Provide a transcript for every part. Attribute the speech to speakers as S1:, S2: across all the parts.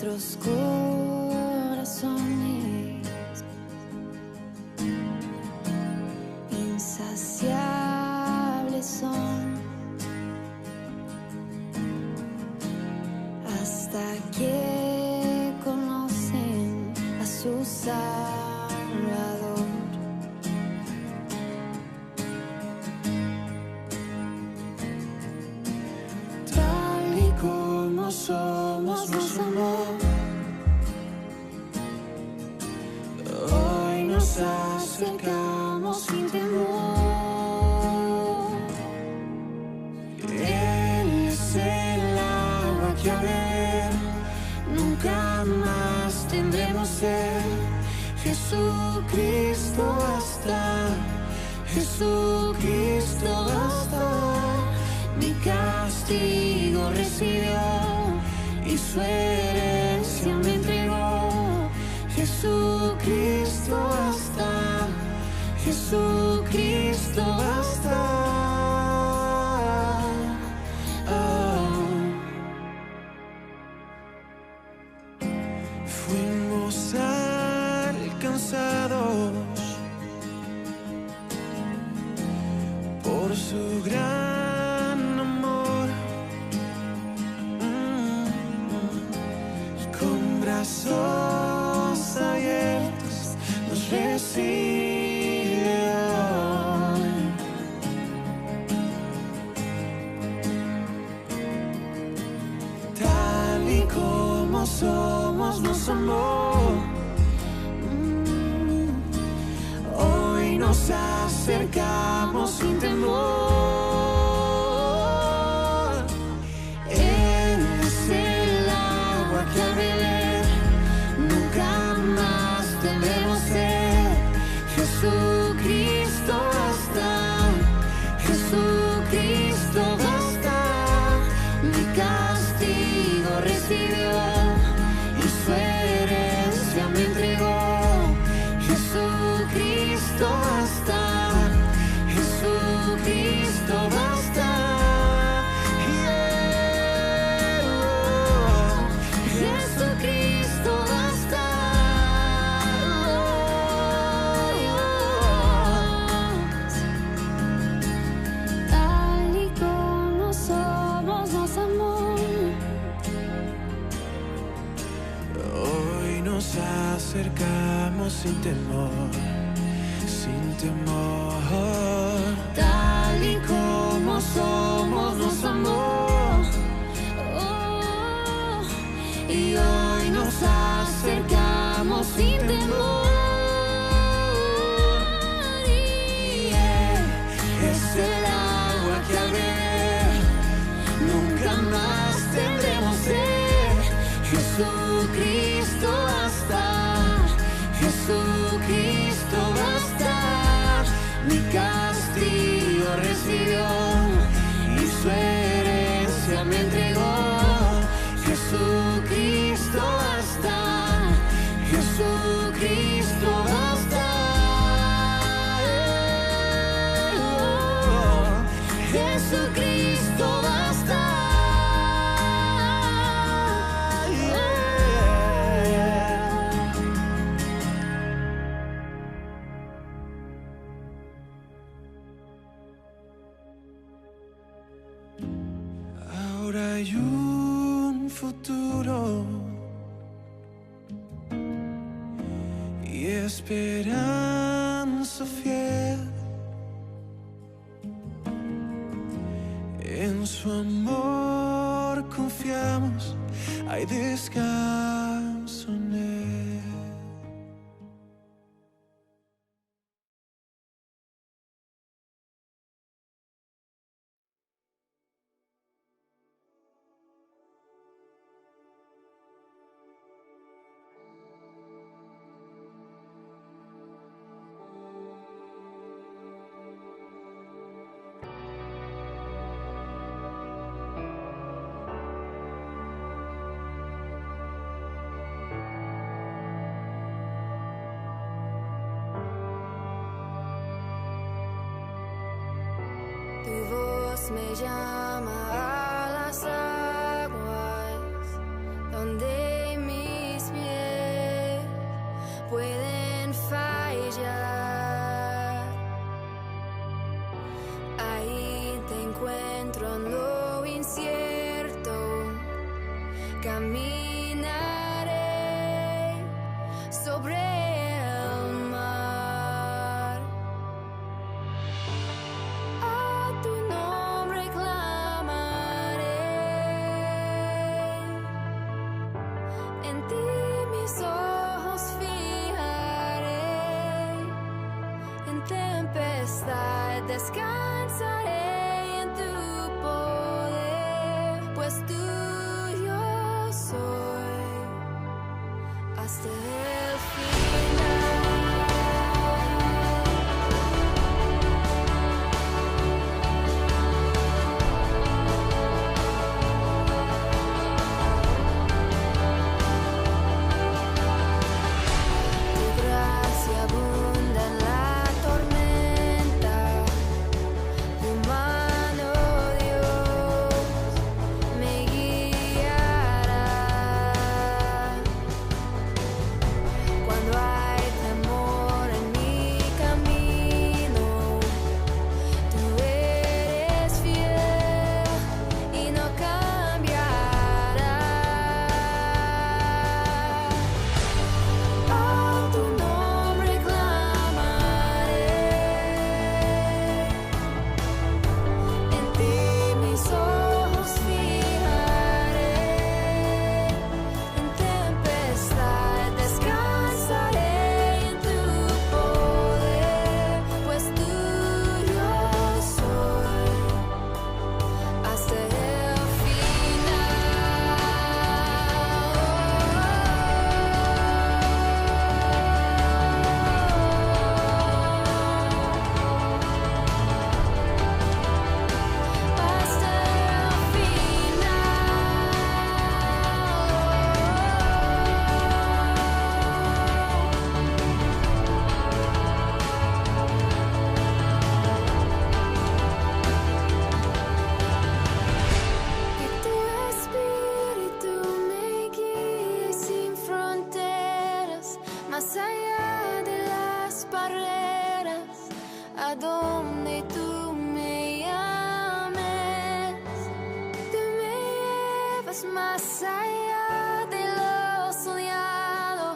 S1: nuestros corazones insaciables son hasta que conocen a su Salvador. Tal y como somos, nos amó. Hoy nos acercamos sin temor. Él es el agua que a beber nunca más tendremos sed. Jesucristo basta, Jesucristo basta. Mi castigo recibió y su herencia me entregó. Jesucristo basta, Jesucristo basta. Fuimos alcanzados por su gran amor, con brazos abiertos nos recibe hoy. Tal y como somos, nos amó. Hoy nos acercamos sin temor. Él es el agua que al beber nunca más tendremos sed. Jesucristo basta, Jesucristo basta. Mi castigo recibió y su herencia me entregó. Jesucristo basta, Jesucristo basta. Jesucristo basta. Tal y como somos, nos amó. Hoy nos acercamos sin temor, sin temor. Tal y como somos, nos amó. Oh, y hoy nos acercamos sin temor. Y Él es el agua que al beber nunca más tendremos sed. Jesucristo basta, Jesucristo basta. Mi castigo recibió y su herencia me entregó. Jesucristo basta, Jesucristo basta. Jesucristo basta. Ahora hay un futuro y esperanza fiel. En su amor confiamos, hay descanso en él. Tu voz me llama a las aguas donde mi caminaré sobre el mar. A tu nombre clamaré, en ti mis ojos fijaré, en tempestad descansaré en tu poder, pues tuyo soy hasta el final. Tu gracia abunda en la tormenta, tu mano, Dios, me guiará. Cuando hay temor en mi camino, tú eres fiel y no cambiarás. A tu nombre clamaré, en ti mis ojos fijaré, en tempestad descansaré en tu poder, pues tuyo soy hasta el que tu espíritu me guíe sin fronteras, más allá de las barreras, a donde tú me llames. Tú me llevas más allá de lo soñado,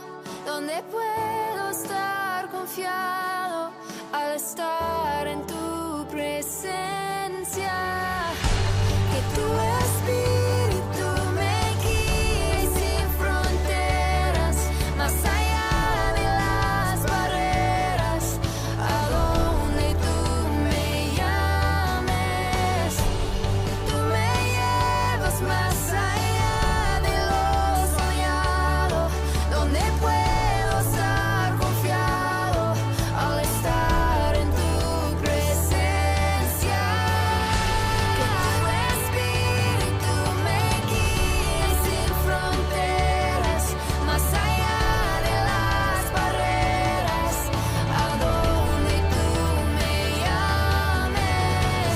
S1: donde puedo estar confiado al estar en tu presencia. Que tu espíritu me guíe sin fronteras, más allá de las barreras, a donde tú me llames. Tú me llevas más allá de lo soñado, donde puedo estar confiado al estar en tu presencia. Que tu espíritu me guíe sin fronteras, más allá de las barreras, a donde tú me llames.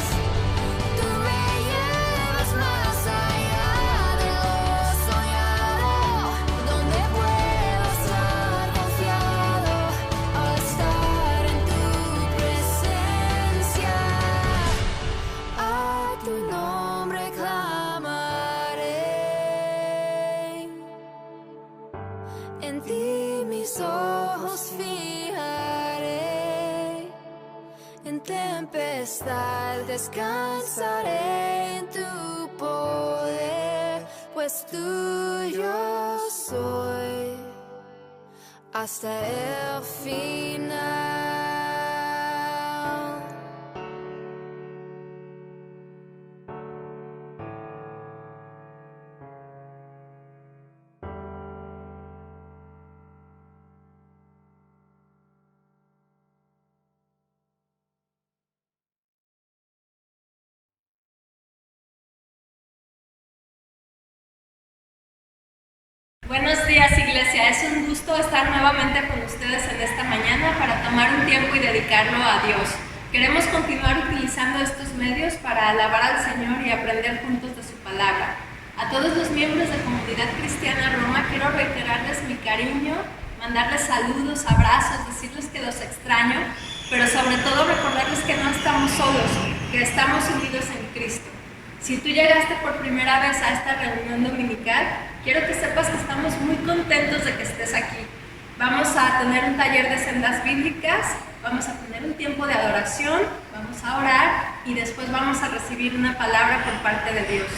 S1: Tú me llevas más allá de lo soñado, donde puedo estar confiado al estar en tu presencia. A tu nombre clamaré, en ti mis ojos fijaré, en tempestad descansaré en tu poder, pues tuyo soy hasta el final.
S2: Buenos días, iglesia. Es un gusto estar nuevamente con ustedes en esta mañana para tomar un tiempo y dedicarlo a Dios. Queremos continuar utilizando estos medios para alabar al Señor y aprender juntos de su palabra. A todos los miembros de Comunidad Cristiana Roma quiero reiterarles mi cariño, mandarles saludos, abrazos, decirles que los extraño, pero sobre todo recordarles que no estamos solos, que estamos unidos en Cristo. Si tú llegaste por primera vez a esta reunión dominical, quiero que sepas que estamos muy contentos de que estés aquí. Vamos a tener un taller de sendas bíblicas, vamos a tener un tiempo de adoración, vamos a orar y después vamos a recibir una palabra por parte de Dios.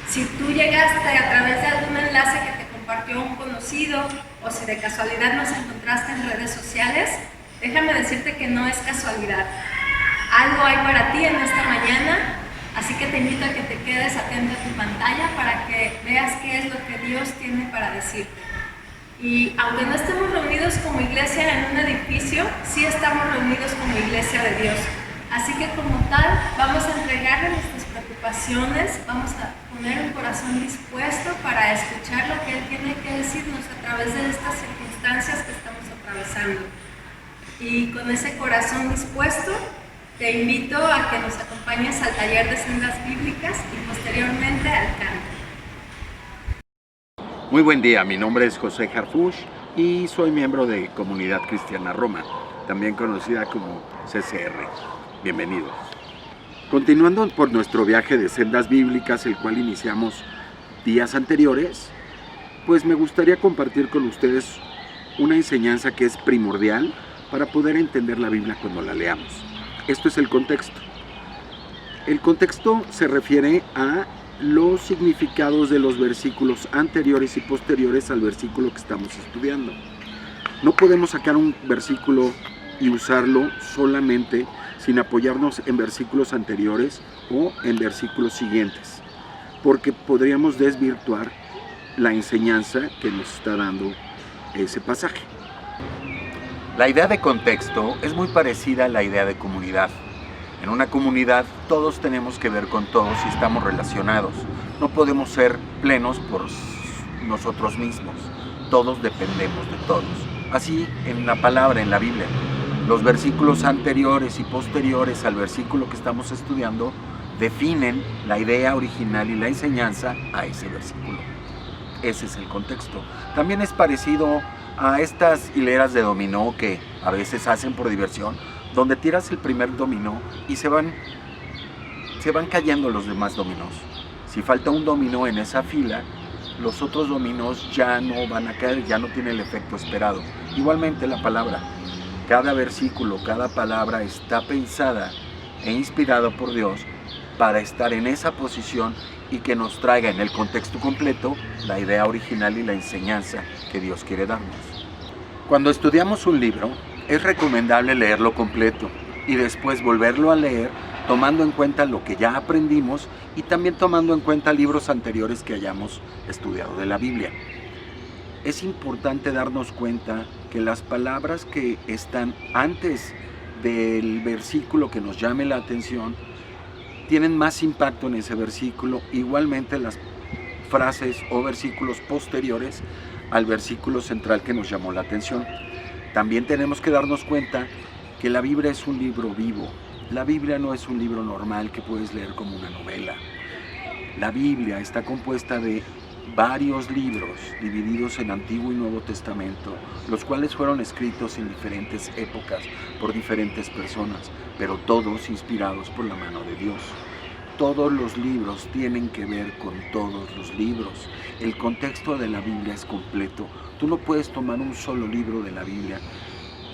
S2: Si tú llegaste a través de algún enlace que te compartió un conocido o si de casualidad nos encontraste en redes sociales, déjame decirte que no es casualidad. Algo hay para ti en esta mañana, así que te invito a que te quedes atento a tu pantalla para que veas qué es lo que Dios tiene para decirte. Y aunque no estemos reunidos como iglesia en un edificio, sí estamos reunidos como iglesia de Dios. Así que como tal, vamos a entregarle nuestras preocupaciones, vamos a poner un corazón dispuesto para escuchar lo que Él tiene que decirnos a través de estas circunstancias que estamos atravesando. Y con ese corazón dispuesto, te invito a que nos acompañes al taller de sendas bíblicas y posteriormente al canto.
S3: Muy buen día, mi nombre es José Harfuch y soy miembro de Comunidad Cristiana Roma, también conocida como CCR. Bienvenidos. Continuando por nuestro viaje de sendas bíblicas, el cual iniciamos días anteriores, pues me gustaría compartir con ustedes una enseñanza que es primordial para poder entender la Biblia cuando la leamos. Esto es el contexto. El contexto se refiere a los significados de los versículos anteriores y posteriores al versículo que estamos estudiando. No podemos sacar un versículo y usarlo solamente sin apoyarnos en versículos anteriores o en versículos siguientes, porque podríamos desvirtuar la enseñanza que nos está dando ese pasaje. La idea de contexto es muy parecida a la idea de comunidad. En una comunidad todos tenemos que ver con todos y estamos relacionados. No podemos ser plenos por nosotros mismos. Todos dependemos de todos. Así en la palabra, en la Biblia, los versículos anteriores y posteriores al versículo que estamos estudiando definen la idea original y la enseñanza a ese versículo. Ese es el contexto. También es parecido a estas hileras de dominó que a veces hacen por diversión, donde tiras el primer dominó y se van cayendo los demás dominós. Si falta un dominó en esa fila, los otros dominós ya no van a caer, ya no tiene el efecto esperado. Igualmente la palabra, cada versículo, cada palabra está pensada e inspirada por Dios para estar en esa posición y que nos traiga en el contexto completo la idea original y la enseñanza que Dios quiere darnos. Cuando estudiamos un libro, es recomendable leerlo completo y después volverlo a leer tomando en cuenta lo que ya aprendimos y también tomando en cuenta libros anteriores que hayamos estudiado de la Biblia. Es importante darnos cuenta que las palabras que están antes del versículo que nos llame la atención tienen más impacto en ese versículo, igualmente las frases o versículos posteriores al versículo central que nos llamó la atención. También tenemos que darnos cuenta que la Biblia es un libro vivo. La Biblia no es un libro normal que puedes leer como una novela. La Biblia está compuesta de varios libros divididos en Antiguo y Nuevo Testamento, los cuales fueron escritos en diferentes épocas por diferentes personas, pero todos inspirados por la mano de Dios. Todos los libros tienen que ver con todos los libros. El contexto de la Biblia es completo. Tú no puedes tomar un solo libro de la Biblia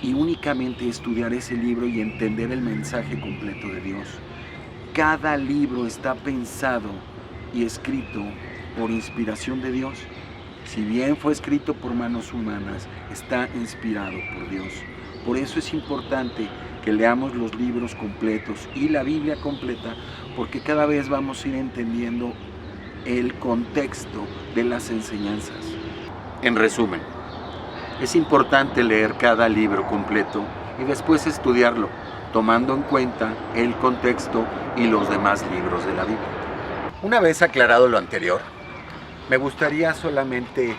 S3: y únicamente estudiar ese libro y entender el mensaje completo de Dios. Cada libro está pensado y escrito por inspiración de Dios. Si bien fue escrito por manos humanas, está inspirado por Dios. Por eso es importante que leamos los libros completos y la Biblia completa, porque cada vez vamos a ir entendiendo el contexto de las enseñanzas. En resumen, es importante leer cada libro completo y después estudiarlo, tomando en cuenta el contexto y los demás libros de la Biblia. Una vez aclarado lo anterior, me gustaría solamente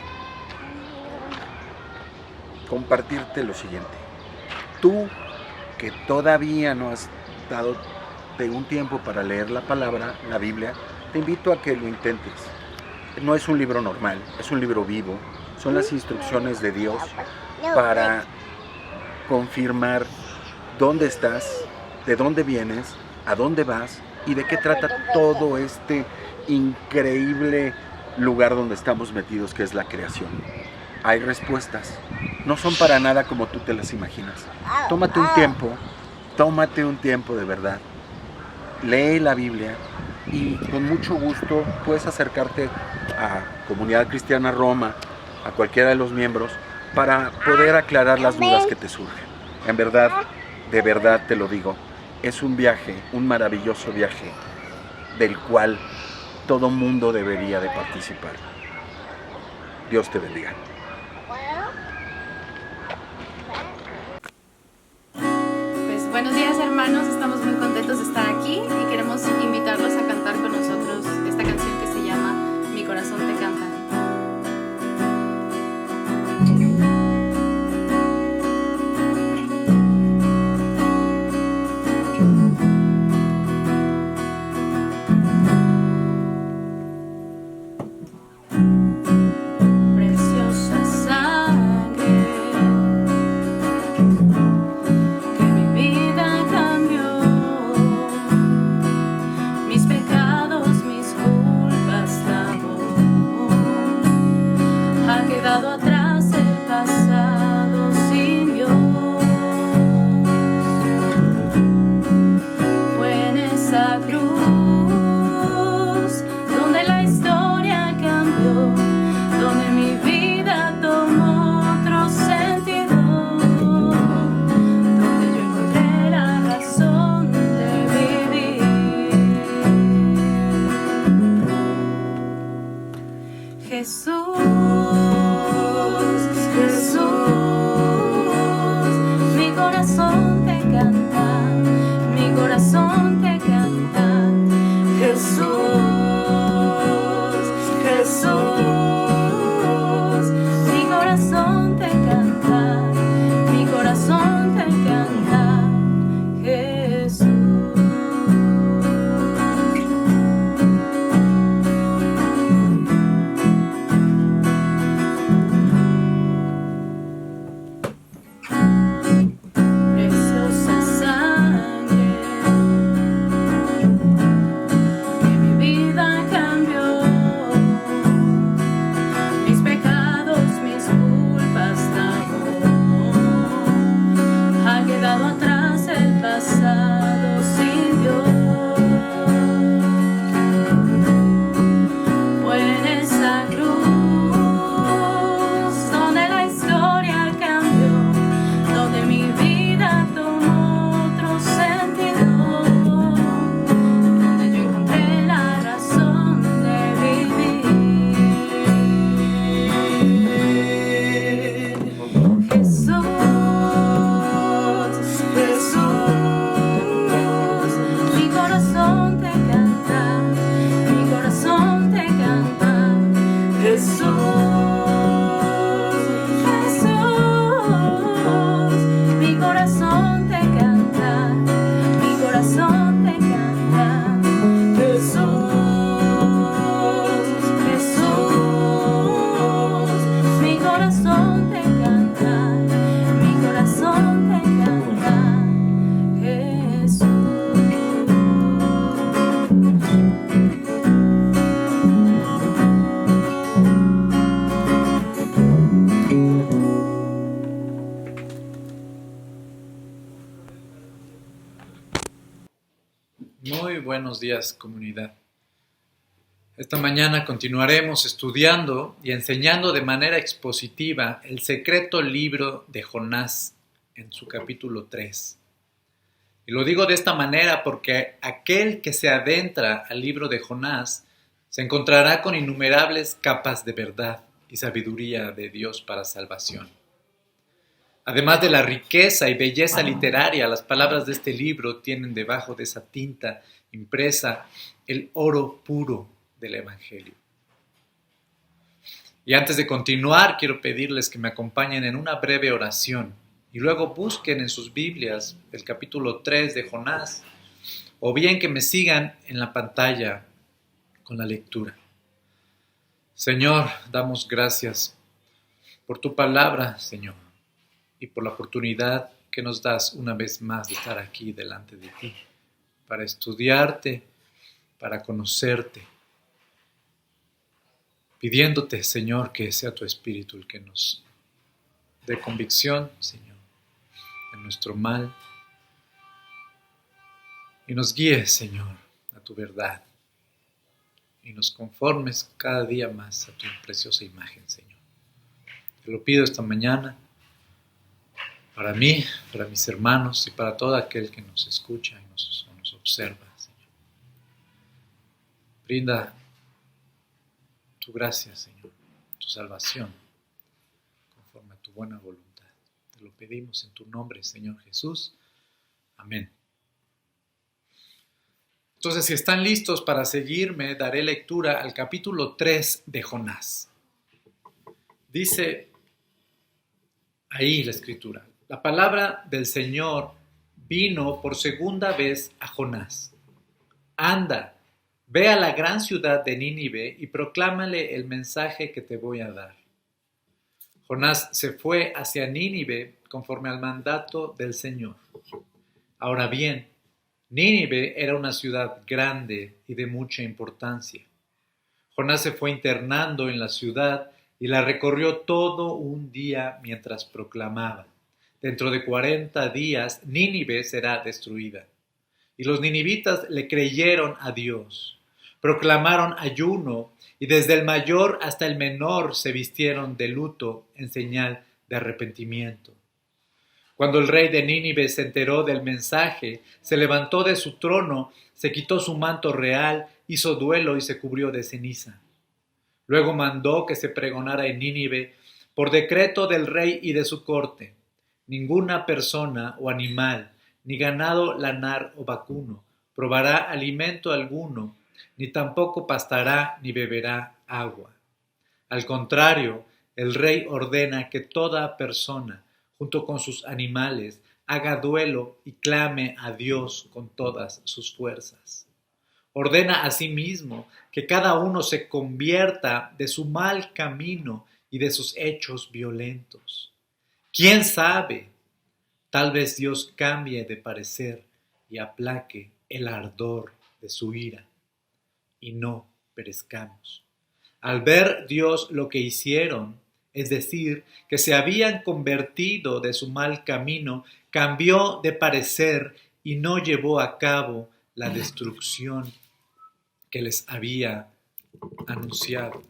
S3: compartirte lo siguiente. Tú, que todavía no has dado de un tiempo para leer la palabra, la Biblia, te invito a que lo intentes. No es un libro normal, es un libro vivo. Son las instrucciones de Dios para confirmar dónde estás, de dónde vienes, a dónde vas ¿Y de qué trata todo este increíble lugar donde estamos metidos, que es la creación? Hay respuestas. No son para nada como tú te las imaginas. Tómate un tiempo de verdad. Lee la Biblia y con mucho gusto puedes acercarte a Comunidad Cristiana Roma, a cualquiera de los miembros, para poder aclarar las dudas que te surgen. En verdad, de verdad te lo digo, es un viaje, un maravilloso viaje, del cual todo mundo debería de participar. Dios te bendiga.
S4: Pues buenos días, hermanos, estamos muy contentos de estar aquí y queremos invitarlos a cantar con nosotros esta canción que se llama Mi corazón te canta. Preciosa sangre que mi vida cambió, mis pecados, mis culpas lavó, ha quedado atrás el pasado sin Dios. Fue en esa cruz donde la historia cambió, donde mi vida tomó otro sentido, donde yo encontré la razón de vivir. Jesús, Jesús, mi corazón te canta, mi corazón te canta. Jesús, Jesús, mi corazón te canta, mi corazón te canta. Jesús. Preciosa sangre que mi vida cambió, mis pecados, mis culpas lavó, ha quedado atrás el pasado sin Dios. Fue en esa cruz donde la historia cambió, donde mi vida tomó otro sentido, donde yo encontré la razón de vivir. Jesús, Jesús, mi corazón te canta, mi corazón te canta. Jesús, Jesús, mi corazón te canta, mi corazón te canta. Jesús, Jesús, mi corazón te canta, mi corazón te canta. Jesús.
S5: Muy buenos días, comunidad. Esta mañana continuaremos estudiando y enseñando de manera expositiva el secreto libro de Jonás en su capítulo 3. Y lo digo de esta manera porque aquel que se adentra al libro de Jonás se encontrará con innumerables capas de verdad y sabiduría de Dios para salvación. Además de la riqueza y belleza literaria, las palabras de este libro tienen debajo de esa tinta impresa el oro puro del Evangelio. Y antes de continuar, quiero pedirles que me acompañen en una breve oración y luego busquen en sus Biblias el capítulo 3 de Jonás, o bien que me sigan en la pantalla con la lectura. Señor, damos gracias por tu palabra, Señor, y por la oportunidad que nos das una vez más de estar aquí delante de ti, para estudiarte, para conocerte, pidiéndote, Señor, que sea tu Espíritu el que nos dé convicción, Señor, de nuestro mal y nos guíe, Señor, a tu verdad y nos conformes cada día más a tu preciosa imagen, Señor. Te lo pido esta mañana para mí, para mis hermanos y para todo aquel que nos escucha y nos observa, Señor. Brinda tu gracia, Señor, tu salvación, conforme a tu buena voluntad. Te lo pedimos en tu nombre, Señor Jesús. Amén. Entonces, si están listos para seguirme, daré lectura al capítulo 3 de Jonás. Dice ahí la escritura: la palabra del Señor vino por segunda vez a Jonás. Anda, ve a la gran ciudad de Nínive y proclámale el mensaje que te voy a dar. Jonás se fue hacia Nínive conforme al mandato del Señor. Ahora bien, Nínive era una ciudad grande y de mucha importancia. Jonás se fue internando en la ciudad y la recorrió todo un día mientras proclamaba: dentro de 40 días Nínive será destruida. Y los ninivitas le creyeron a Dios. Proclamaron ayuno y desde el mayor hasta el menor se vistieron de luto en señal de arrepentimiento. Cuando el rey de Nínive se enteró del mensaje, se levantó de su trono, se quitó su manto real, hizo duelo y se cubrió de ceniza. Luego mandó que se pregonara en Nínive, por decreto del rey y de su corte: ninguna persona o animal, ni ganado lanar o vacuno, probará alimento alguno, ni tampoco pastará ni beberá agua. Al contrario, el rey ordena que toda persona, junto con sus animales, haga duelo y clame a Dios con todas sus fuerzas. Ordena asimismo que cada uno se convierta de su mal camino y de sus hechos violentos. ¿Quién sabe? Tal vez Dios cambie de parecer y aplaque el ardor de su ira, y no perezcamos. Al ver Dios lo que hicieron, es decir, que se habían convertido de su mal camino, cambió de parecer y no llevó a cabo la destrucción que les había anunciado.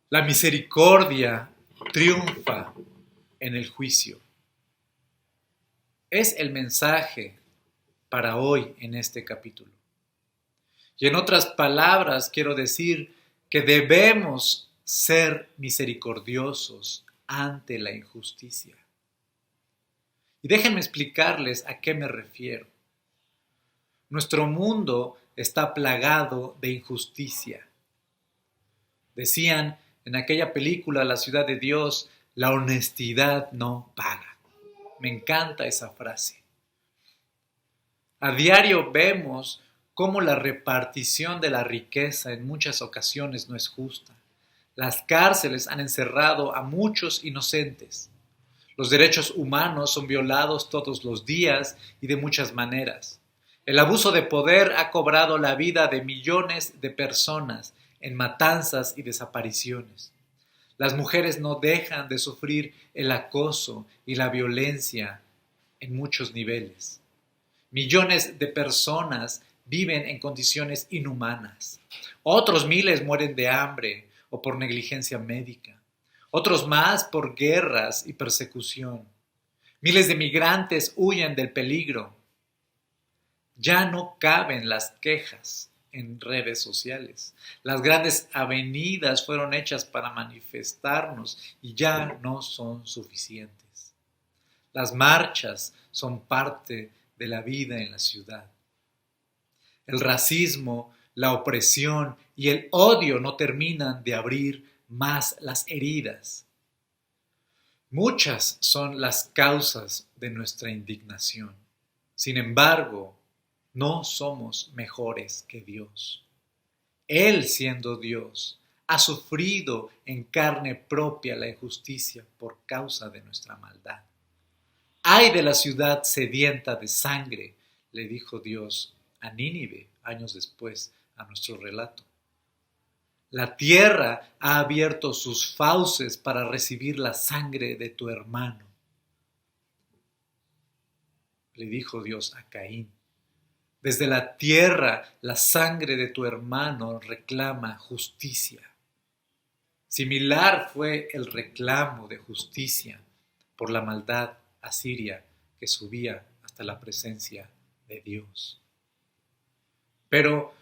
S5: La misericordia triunfa en el juicio. Es el mensaje para hoy en este capítulo. Y en otras palabras, quiero decir que debemos ser misericordiosos ante la injusticia. Y déjenme explicarles a qué me refiero. Nuestro mundo está plagado de injusticia. Decían en aquella película, La ciudad de Dios, la honestidad no paga. Me encanta esa frase. A diario vemos cómo la repartición de la riqueza en muchas ocasiones no es justa. Las cárceles han encerrado a muchos inocentes. Los derechos humanos son violados todos los días y de muchas maneras. El abuso de poder ha cobrado la vida de millones de personas en matanzas y desapariciones. Las mujeres no dejan de sufrir el acoso y la violencia en muchos niveles. Millones de personas viven en condiciones inhumanas. Otros miles mueren de hambre o por negligencia médica. Otros más por guerras y persecución. Miles de migrantes huyen del peligro. Ya no caben las quejas en redes sociales. Las grandes avenidas fueron hechas para manifestarnos y ya no son suficientes. Las marchas son parte de la vida en la ciudad. El racismo, la opresión y el odio no terminan de abrir más las heridas. Muchas son las causas de nuestra indignación. Sin embargo, no somos mejores que Dios. Él, siendo Dios, ha sufrido en carne propia la injusticia por causa de nuestra maldad. Ay de la ciudad sedienta de sangre, le dijo Dios a Nínive años después a nuestro relato. La tierra ha abierto sus fauces para recibir la sangre de tu hermano. Le dijo Dios a Caín. Desde la tierra la sangre de tu hermano reclama justicia. Similar fue el reclamo de justicia por la maldad asiria que subía hasta la presencia de Dios. Pero,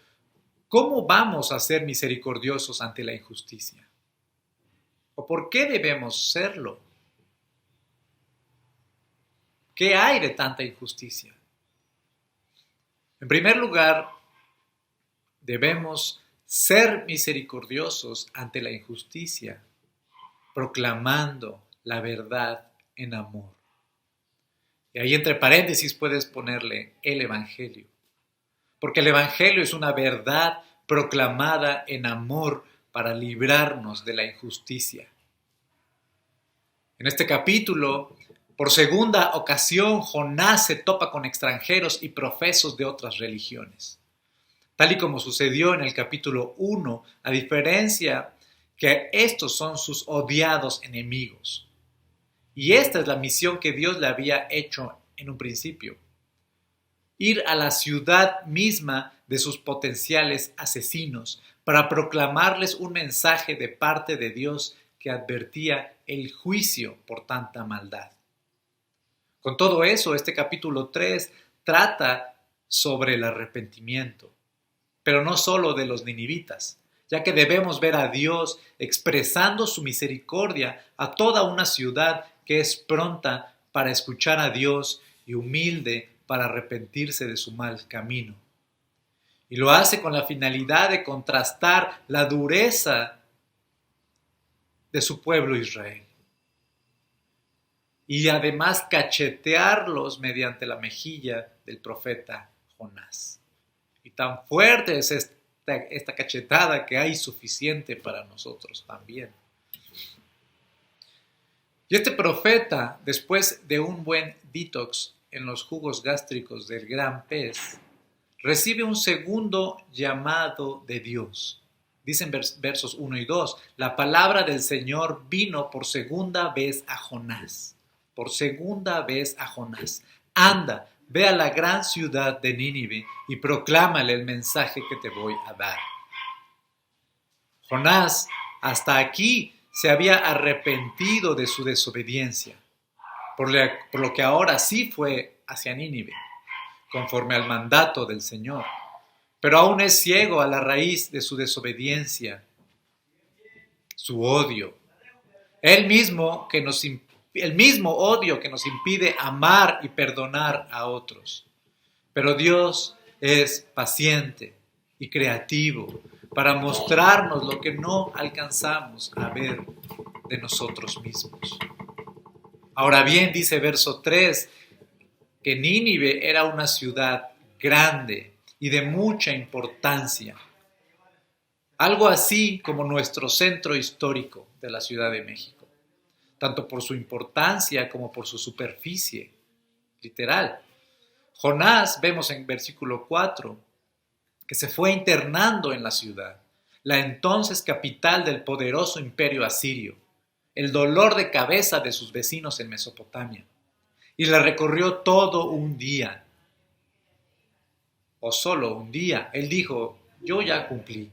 S5: ¿cómo vamos a ser misericordiosos ante la injusticia? ¿O por qué debemos serlo? ¿Qué hay de tanta injusticia? En primer lugar, debemos ser misericordiosos ante la injusticia, proclamando la verdad en amor. Y ahí entre paréntesis puedes ponerle el Evangelio, porque el Evangelio es una verdad proclamada en amor para librarnos de la injusticia. En este capítulo, por segunda ocasión, Jonás se topa con extranjeros y profesos de otras religiones. Tal y como sucedió en el capítulo 1, a diferencia que estos son sus odiados enemigos. Y esta es la misión que Dios le había hecho en un principio. Ir a la ciudad misma de sus potenciales asesinos para proclamarles un mensaje de parte de Dios que advertía el juicio por tanta maldad. Con todo eso, este capítulo 3 trata sobre el arrepentimiento, pero no solo de los ninivitas, ya que debemos ver a Dios expresando su misericordia a toda una ciudad que es pronta para escuchar a Dios y humilde para arrepentirse de su mal camino. Y lo hace con la finalidad de contrastar la dureza de su pueblo Israel. Y además cachetearlos mediante la mejilla del profeta Jonás. Y tan fuerte es esta cachetada que hay suficiente para nosotros también. Y este profeta, después de un buen detox en los jugos gástricos del gran pez, recibe un segundo llamado de Dios. Dicen versos 1 y 2, la palabra del Señor vino por segunda vez a Jonás. Por segunda vez a Jonás. Anda, ve a la gran ciudad de Nínive y proclámale el mensaje que te voy a dar. Jonás, hasta aquí, se había arrepentido de su desobediencia, por lo que ahora sí fue hacia Nínive, conforme al mandato del Señor. Pero aún es ciego a la raíz de su desobediencia, su odio. El mismo odio que nos impide amar y perdonar a otros. Pero Dios es paciente y creativo para mostrarnos lo que no alcanzamos a ver de nosotros mismos. Ahora bien, dice verso 3, que Nínive era una ciudad grande y de mucha importancia. Algo así como nuestro centro histórico de la Ciudad de México, tanto por su importancia como por su superficie, literal. Jonás, vemos en versículo 4, que se fue internando en la ciudad, la entonces capital del poderoso imperio asirio, el dolor de cabeza de sus vecinos en Mesopotamia, y la recorrió todo un día, o solo un día. Él dijo, yo ya cumplí.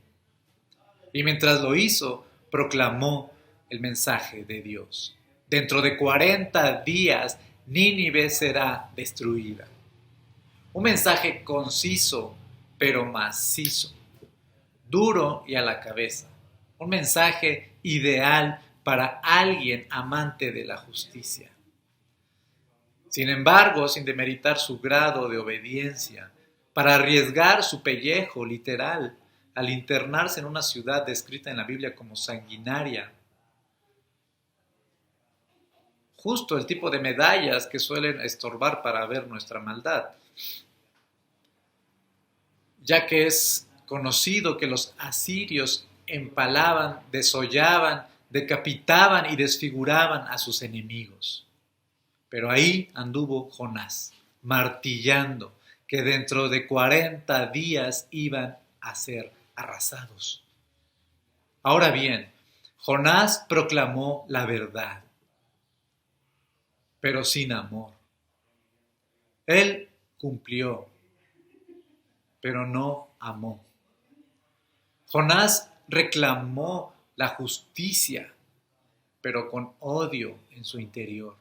S5: Y mientras lo hizo, proclamó el mensaje de Dios. Dentro de 40 días, Nínive será destruida. Un mensaje conciso, pero macizo, duro y a la cabeza. Un mensaje ideal para alguien amante de la justicia. Sin embargo, sin demeritar su grado de obediencia, para arriesgar su pellejo literal al internarse en una ciudad descrita en la Biblia como sanguinaria, justo el tipo de medallas que suelen estorbar para ver nuestra maldad, ya que es conocido que los asirios empalaban, desollaban, decapitaban y desfiguraban a sus enemigos. Pero ahí anduvo Jonás, martillando, que dentro de 40 días iban a ser arrasados. Ahora bien, Jonás proclamó la verdad, pero sin amor. Él cumplió, pero no amó. Jonás reclamó la justicia, pero con odio en su interior.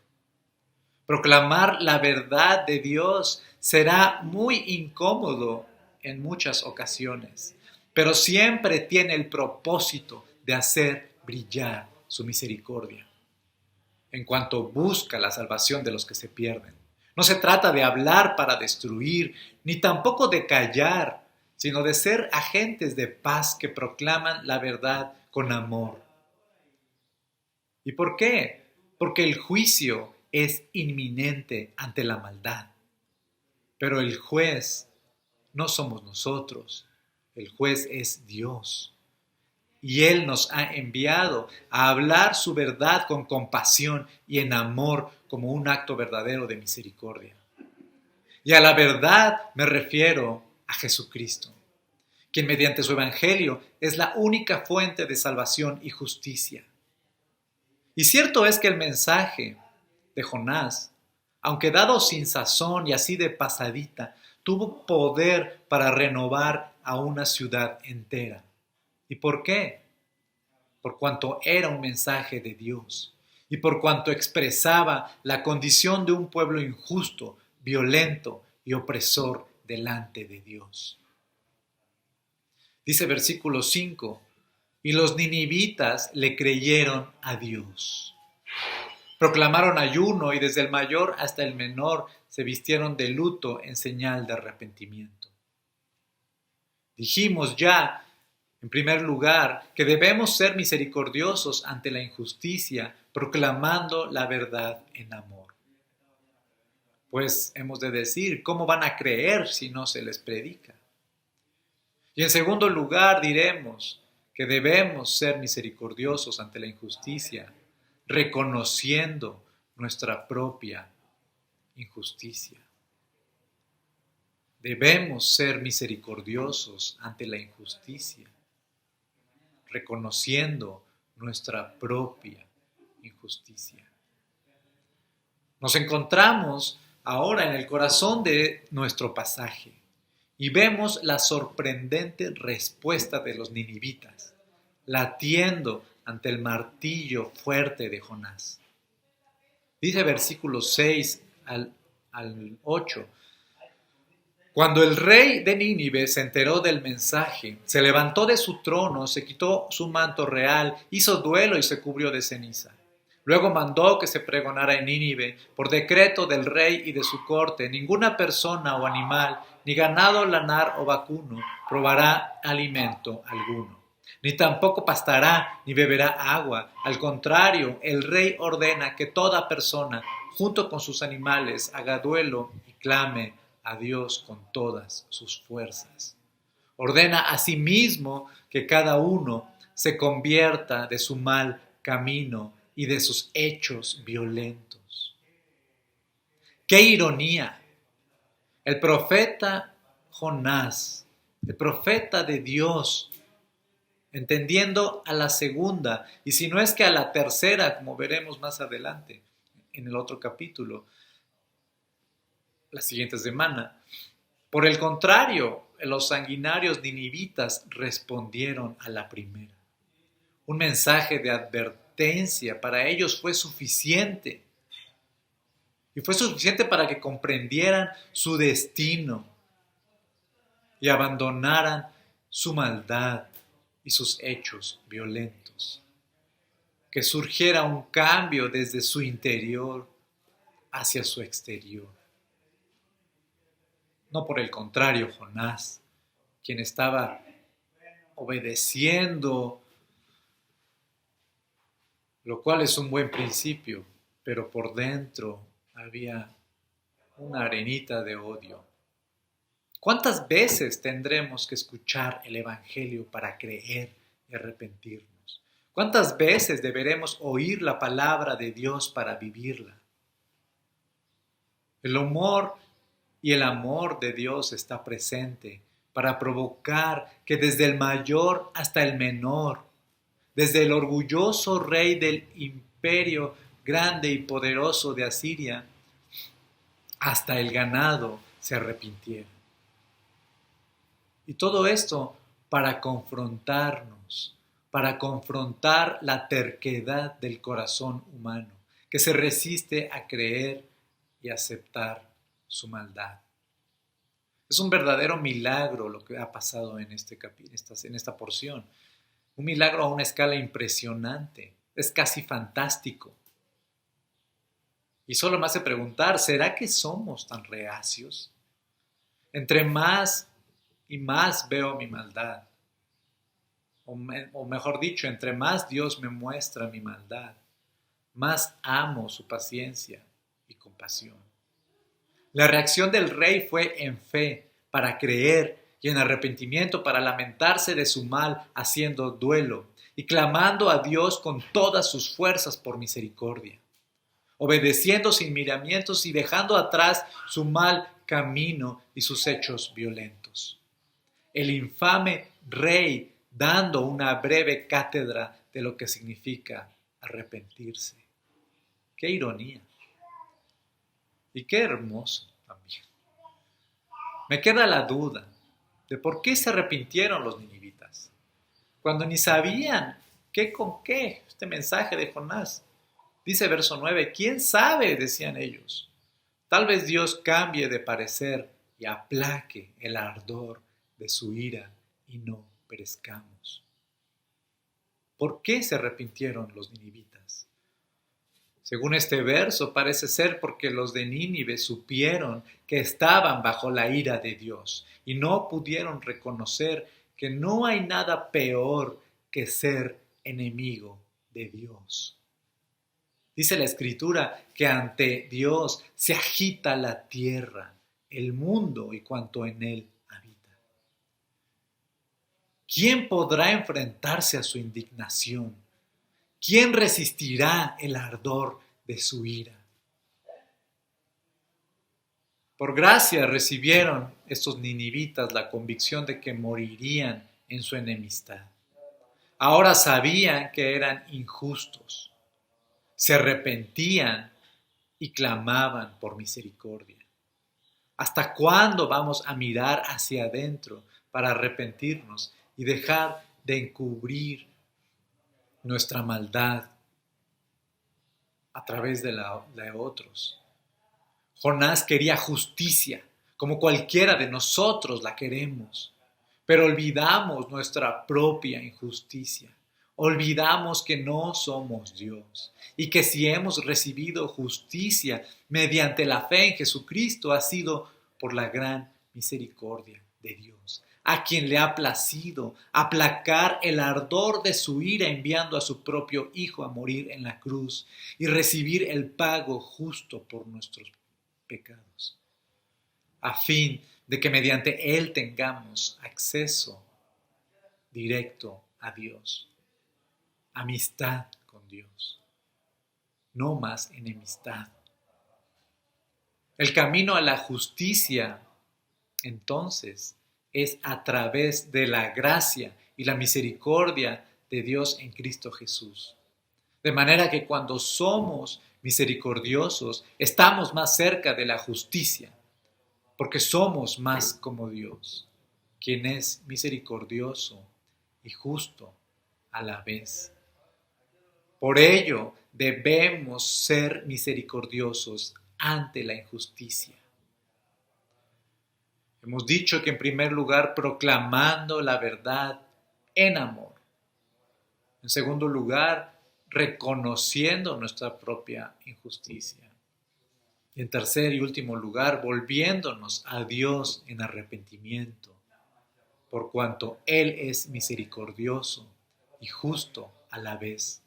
S5: Proclamar la verdad de Dios será muy incómodo en muchas ocasiones, pero siempre tiene el propósito de hacer brillar su misericordia. En cuanto busca la salvación de los que se pierden, no se trata de hablar para destruir, ni tampoco de callar, sino de ser agentes de paz que proclaman la verdad con amor. ¿Y por qué? Porque el juicio es inminente ante la maldad. Pero el juez no somos nosotros, el juez es Dios. Y Él nos ha enviado a hablar su verdad con compasión y en amor como un acto verdadero de misericordia. Y a la verdad me refiero a Jesucristo, quien mediante su evangelio es la única fuente de salvación y justicia. Y cierto es que el mensaje de Jonás, aunque dado sin sazón y así de pasadita, tuvo poder para renovar a una ciudad entera. ¿Y por qué? Por cuanto era un mensaje de Dios y por cuanto expresaba la condición de un pueblo injusto, violento y opresor delante de Dios. Dice versículo 5, y los ninivitas le creyeron a Dios. Proclamaron ayuno y desde el mayor hasta el menor se vistieron de luto en señal de arrepentimiento. Dijimos ya, en primer lugar, que debemos ser misericordiosos ante la injusticia, proclamando la verdad en amor. Pues hemos de decir, ¿cómo van a creer si no se les predica? Y en segundo lugar diremos que debemos ser misericordiosos ante la injusticia, reconociendo nuestra propia injusticia. Debemos ser misericordiosos ante la injusticia, reconociendo nuestra propia injusticia. Nos encontramos ahora en el corazón de nuestro pasaje y vemos la sorprendente respuesta de los ninivitas, latiendo ante el martillo fuerte de Jonás. Dice versículos 6 al 8, cuando el rey de Nínive se enteró del mensaje, se levantó de su trono, se quitó su manto real, hizo duelo y se cubrió de ceniza. Luego mandó que se pregonara en Nínive, por decreto del rey y de su corte, ninguna persona o animal, ni ganado lanar o vacuno, probará alimento alguno. Ni tampoco pastará, ni beberá agua. Al contrario, el rey ordena que toda persona, junto con sus animales, haga duelo y clame a Dios con todas sus fuerzas. Ordena asimismo que cada uno se convierta de su mal camino y de sus hechos violentos. ¡Qué ironía! El profeta Jonás, el profeta de Dios, entendiendo a la segunda, y si no es que a la tercera, como veremos más adelante en el otro capítulo, la siguiente semana. Por el contrario, los sanguinarios ninivitas respondieron a la primera. Un mensaje de advertencia para ellos fue suficiente. Y fue suficiente para que comprendieran su destino y abandonaran su maldad y sus hechos violentos. Que surgiera un cambio desde su interior hacia su exterior. No por el contrario, Jonás, quien estaba obedeciendo, lo cual es un buen principio, pero por dentro había una arenita de odio. ¿Cuántas veces tendremos que escuchar el Evangelio para creer y arrepentirnos? ¿Cuántas veces deberemos oír la palabra de Dios para vivirla? El humor y el amor de Dios está presente para provocar que desde el mayor hasta el menor, desde el orgulloso rey del imperio grande y poderoso de Asiria, hasta el ganado se arrepintieron. Y todo esto para confrontarnos, para confrontar la terquedad del corazón humano, que se resiste a creer y aceptar su maldad. Es un verdadero milagro lo que ha pasado en esta porción. Un milagro a una escala impresionante. Es casi fantástico. Y solo me hace preguntar, ¿será que somos tan reacios? Entre más y más veo mi maldad, o mejor dicho, entre más Dios me muestra mi maldad, más amo su paciencia y compasión. La reacción del rey fue en fe, para creer, y en arrepentimiento, para lamentarse de su mal, haciendo duelo y clamando a Dios con todas sus fuerzas por misericordia, obedeciendo sin miramientos y dejando atrás su mal camino y sus hechos violentos. El infame rey dando una breve cátedra de lo que significa arrepentirse. ¡Qué ironía! Y qué hermoso también. Me queda la duda de por qué se arrepintieron los ninivitas, cuando ni sabían qué con qué este mensaje de Jonás. Dice verso 9, ¿quién sabe? Decían ellos. Tal vez Dios cambie de parecer y aplaque el ardor de su ira y no perezcamos. ¿Por qué se arrepintieron los ninivitas? Según este verso, parece ser porque los de Nínive supieron que estaban bajo la ira de Dios y no pudieron reconocer que no hay nada peor que ser enemigo de Dios. Dice la Escritura que ante Dios se agita la tierra, el mundo y cuanto en él habita. ¿Quién podrá enfrentarse a su indignación? ¿Quién resistirá el ardor de su ira? Por gracia recibieron estos ninivitas la convicción de que morirían en su enemistad. Ahora sabían que eran injustos. Se arrepentían y clamaban por misericordia. ¿Hasta cuándo vamos a mirar hacia adentro para arrepentirnos y dejar de encubrir nuestra maldad a través de otros? Jonás quería justicia, como cualquiera de nosotros la queremos, pero olvidamos nuestra propia injusticia. Olvidamos que no somos Dios y que si hemos recibido justicia mediante la fe en Jesucristo ha sido por la gran misericordia de Dios, a quien le ha placido aplacar el ardor de su ira enviando a su propio Hijo a morir en la cruz y recibir el pago justo por nuestros pecados, a fin de que mediante Él tengamos acceso directo a Dios. Amistad con Dios, no más enemistad. El camino a la justicia, entonces, es a través de la gracia y la misericordia de Dios en Cristo Jesús. De manera que cuando somos misericordiosos, estamos más cerca de la justicia, porque somos más como Dios, quien es misericordioso y justo a la vez. Por ello, debemos ser misericordiosos ante la injusticia. Hemos dicho que en primer lugar, proclamando la verdad en amor. En segundo lugar, reconociendo nuestra propia injusticia. Y en tercer y último lugar, volviéndonos a Dios en arrepentimiento, por cuanto Él es misericordioso y justo a la vez.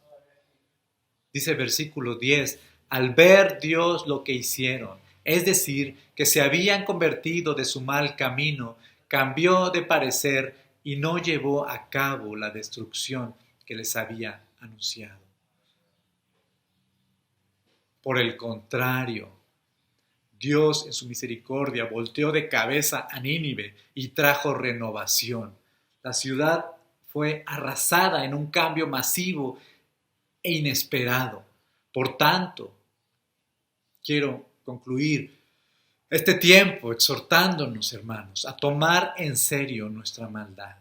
S5: Dice versículo 10, al ver Dios lo que hicieron, es decir, que se habían convertido de su mal camino, cambió de parecer y no llevó a cabo la destrucción que les había anunciado. Por el contrario, Dios en su misericordia volteó de cabeza a Nínive y trajo renovación. La ciudad fue arrasada en un cambio masivo e inesperado. Por tanto, quiero concluir este tiempo exhortándonos, hermanos, a tomar en serio nuestra maldad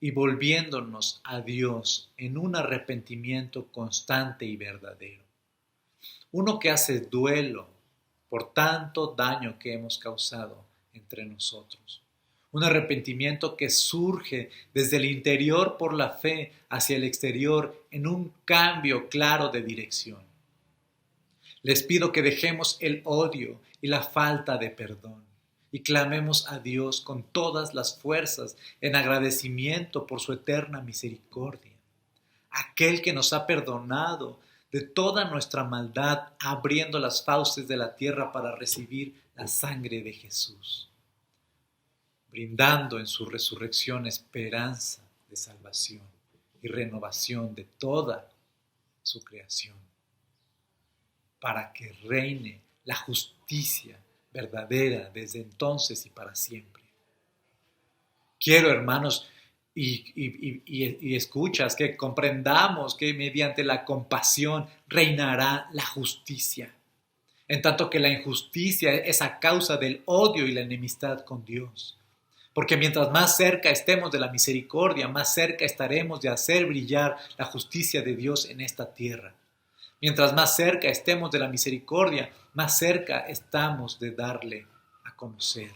S5: y volviéndonos a Dios en un arrepentimiento constante y verdadero. Uno que hace duelo por tanto daño que hemos causado entre nosotros. Un arrepentimiento que surge desde el interior por la fe hacia el exterior en un cambio claro de dirección. Les pido que dejemos el odio y la falta de perdón y clamemos a Dios con todas las fuerzas en agradecimiento por su eterna misericordia. Aquel que nos ha perdonado de toda nuestra maldad, abriendo las fauces de la tierra para recibir la sangre de Jesús, brindando en su resurrección esperanza de salvación y renovación de toda su creación, para que reine la justicia verdadera desde entonces y para siempre. Quiero, hermanos, y escuchas, que comprendamos que mediante la compasión reinará la justicia, en tanto que la injusticia es a causa del odio y la enemistad con Dios. Porque mientras más cerca estemos de la misericordia, más cerca estaremos de hacer brillar la justicia de Dios en esta tierra. Mientras más cerca estemos de la misericordia, más cerca estamos de darle a conocer,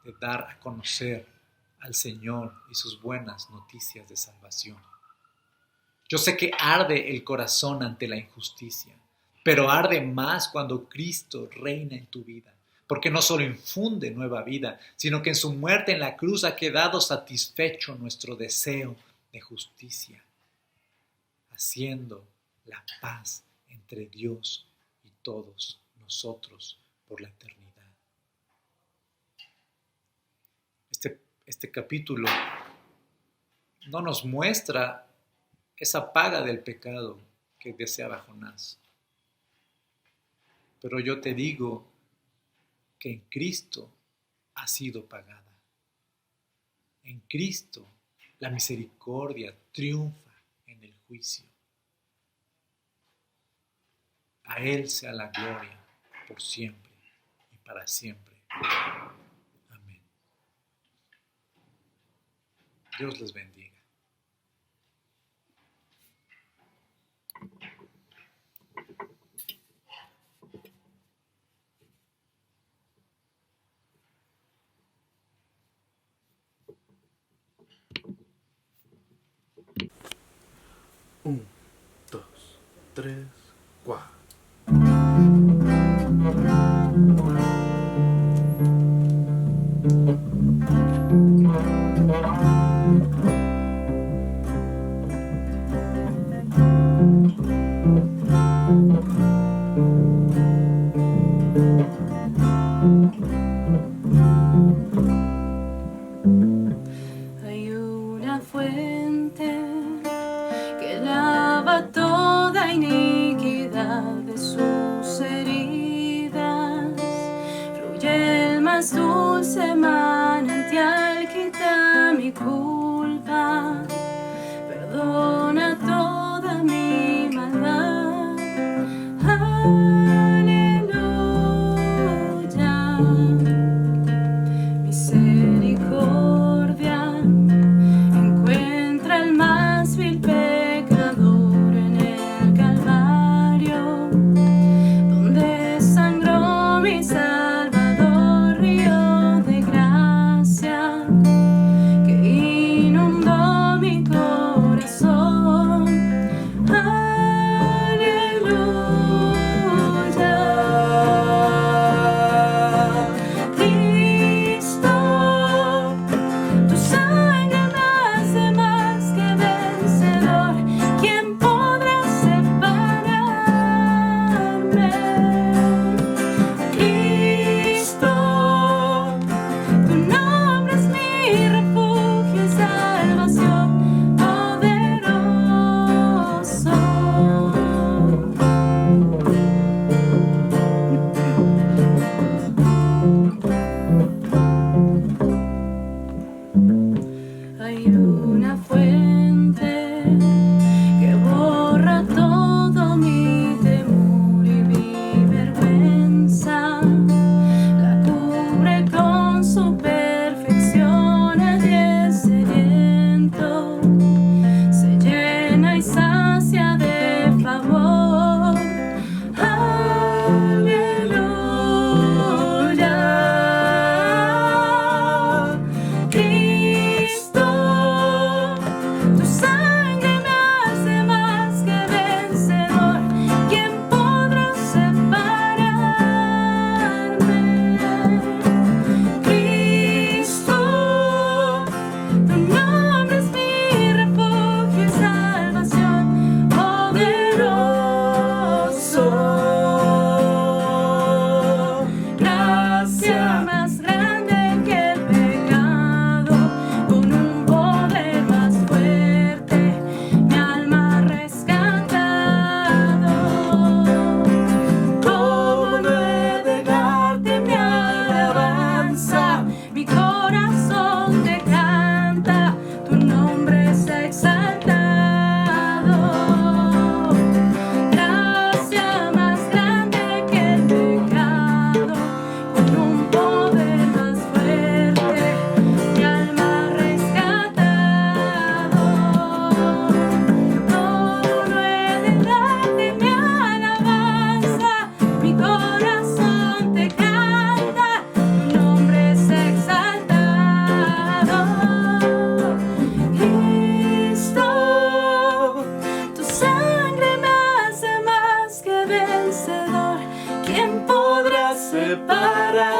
S5: de dar a conocer al Señor y sus buenas noticias de salvación. Yo sé que arde el corazón ante la injusticia, pero arde más cuando Cristo reina en tu vida, porque no solo infunde nueva vida, sino que en su muerte en la cruz ha quedado satisfecho nuestro deseo de justicia, haciendo la paz entre Dios y todos nosotros por la eternidad. Este capítulo no nos muestra esa paga del pecado que deseaba Jonás. Pero yo te digo que en Cristo ha sido pagada. En Cristo la misericordia triunfa en el juicio. A Él sea la gloria por siempre y para siempre. Amén. Dios les bendiga.
S6: Un, dos, tres, cuatro.
S4: Hay una fuente que lava toda iniquidad de sus heridas. Fluye el más dulce manantial, quita mi culpa, perdona toda mi maldad. Aleluya. Misericordia encuentra al más vil pecador en el Calvario, donde sangró mi Salvador, río de gracia.
S1: para